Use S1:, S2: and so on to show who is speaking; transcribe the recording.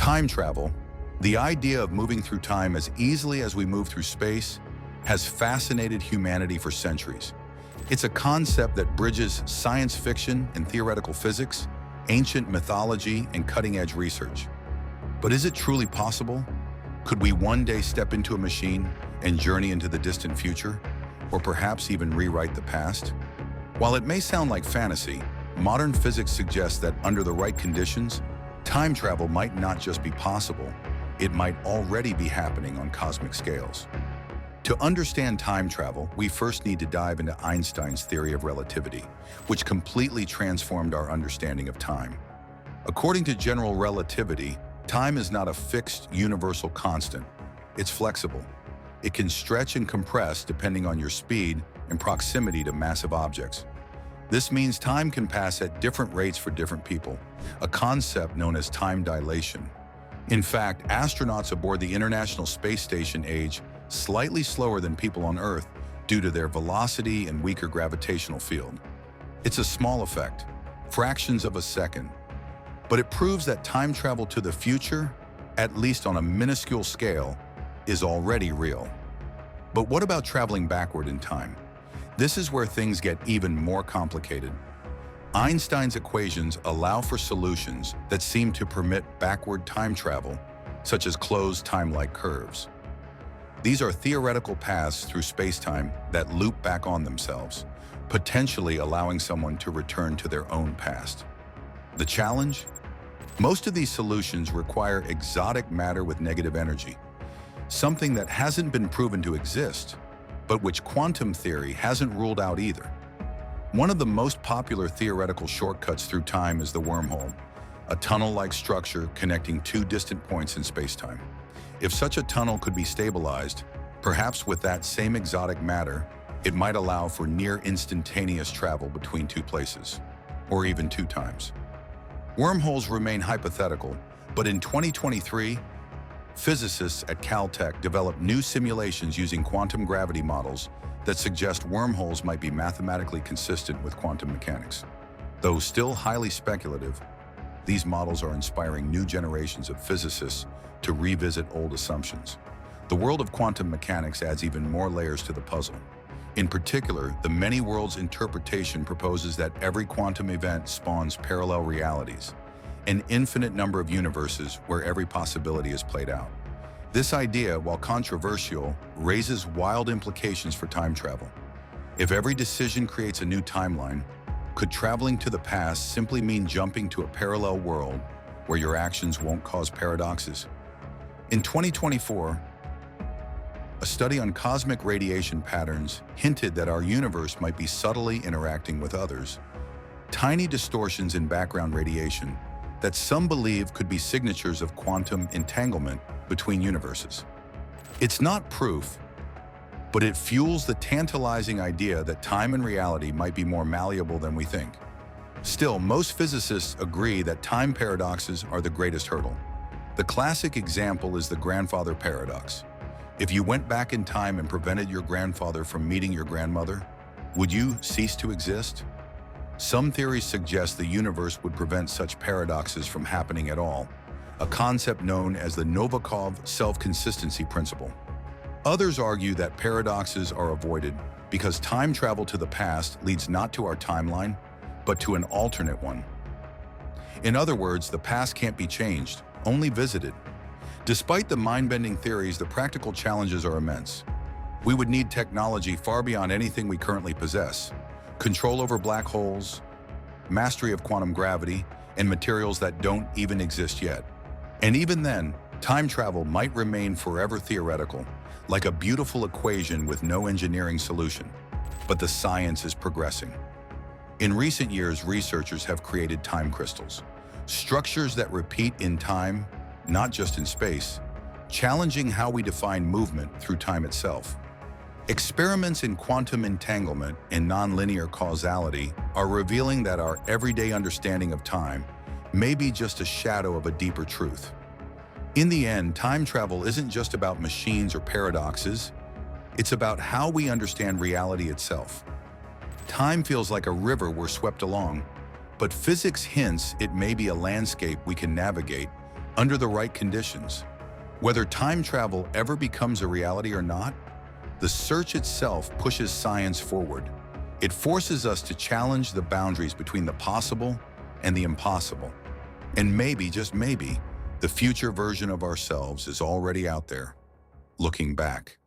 S1: Time travel, the idea of moving through time as easily as we move through space, has fascinated humanity for centuries. It's a concept that bridges science fiction and theoretical physics, ancient mythology, and cutting-edge research. But is it truly possible? Could we one day step into a machine and journey into the distant future, or perhaps even rewrite the past? While it may sound like fantasy, modern physics suggests that under the right conditions, time travel might not just be possible, it might already be happening on cosmic scales. To understand time travel, we first need to dive into Einstein's theory of relativity, which completely transformed our understanding of time. According to general relativity, time is not a fixed, universal constant. It's flexible. It can stretch and compress depending on your speed and proximity to massive objects. This means time can pass at different rates for different people, a concept known as time dilation. In fact, astronauts aboard the International Space Station age slightly slower than people on Earth due to their velocity and weaker gravitational field. It's a small effect, fractions of a second, but it proves that time travel to the future, at least on a minuscule scale, is already real. But what about traveling backward in time? This is where things get even more complicated. Einstein's equations allow for solutions that seem to permit backward time travel, such as closed time-like curves. These are theoretical paths through space-time that loop back on themselves, potentially allowing someone to return to their own past. The challenge? Most of these solutions require exotic matter with negative energy, something that hasn't been proven to exist, but which quantum theory hasn't ruled out either. One of the most popular theoretical shortcuts through time is the wormhole, a tunnel-like structure connecting two distant points in space-time. If such a tunnel could be stabilized, perhaps with that same exotic matter, it might allow for near instantaneous travel between two places, or even two times. Wormholes remain hypothetical, but in 2023, physicists at Caltech developed new simulations using quantum gravity models that suggest wormholes might be mathematically consistent with quantum mechanics. Though still highly speculative, these models are inspiring new generations of physicists to revisit old assumptions. The world of quantum mechanics adds even more layers to the puzzle. In particular, the many worlds interpretation proposes that every quantum event spawns parallel realities, an infinite number of universes where every possibility is played out. This idea, while controversial, raises wild implications for time travel. If every decision creates a new timeline, could traveling to the past simply mean jumping to a parallel world where your actions won't cause paradoxes? In 2024, a study on cosmic radiation patterns hinted that our universe might be subtly interacting with others. Tiny distortions in background radiation that some believe could be signatures of quantum entanglement between universes. It's not proof, but it fuels the tantalizing idea that time and reality might be more malleable than we think. Still, most physicists agree that time paradoxes are the greatest hurdle. The classic example is the grandfather paradox. If you went back in time and prevented your grandfather from meeting your grandmother, would you cease to exist? Some theories suggest the universe would prevent such paradoxes from happening at all, a concept known as the Novikov self-consistency principle. Others argue that paradoxes are avoided because time travel to the past leads not to our timeline, but to an alternate one. In other words, the past can't be changed, only visited. Despite the mind-bending theories, the practical challenges are immense. We would need technology far beyond anything we currently possess: control over black holes, mastery of quantum gravity, and materials that don't even exist yet. And even then, time travel might remain forever theoretical, like a beautiful equation with no engineering solution. But the science is progressing. In recent years, researchers have created time crystals, structures that repeat in time, not just in space, challenging how we define movement through time itself. Experiments in quantum entanglement and nonlinear causality are revealing that our everyday understanding of time may be just a shadow of a deeper truth. In the end, time travel isn't just about machines or paradoxes, it's about how we understand reality itself. Time feels like a river we're swept along, but physics hints it may be a landscape we can navigate, under the right conditions. Whether time travel ever becomes a reality or not, the search itself pushes science forward. It forces us to challenge the boundaries between the possible and the impossible. And maybe, just maybe, the future version of ourselves is already out there, looking back.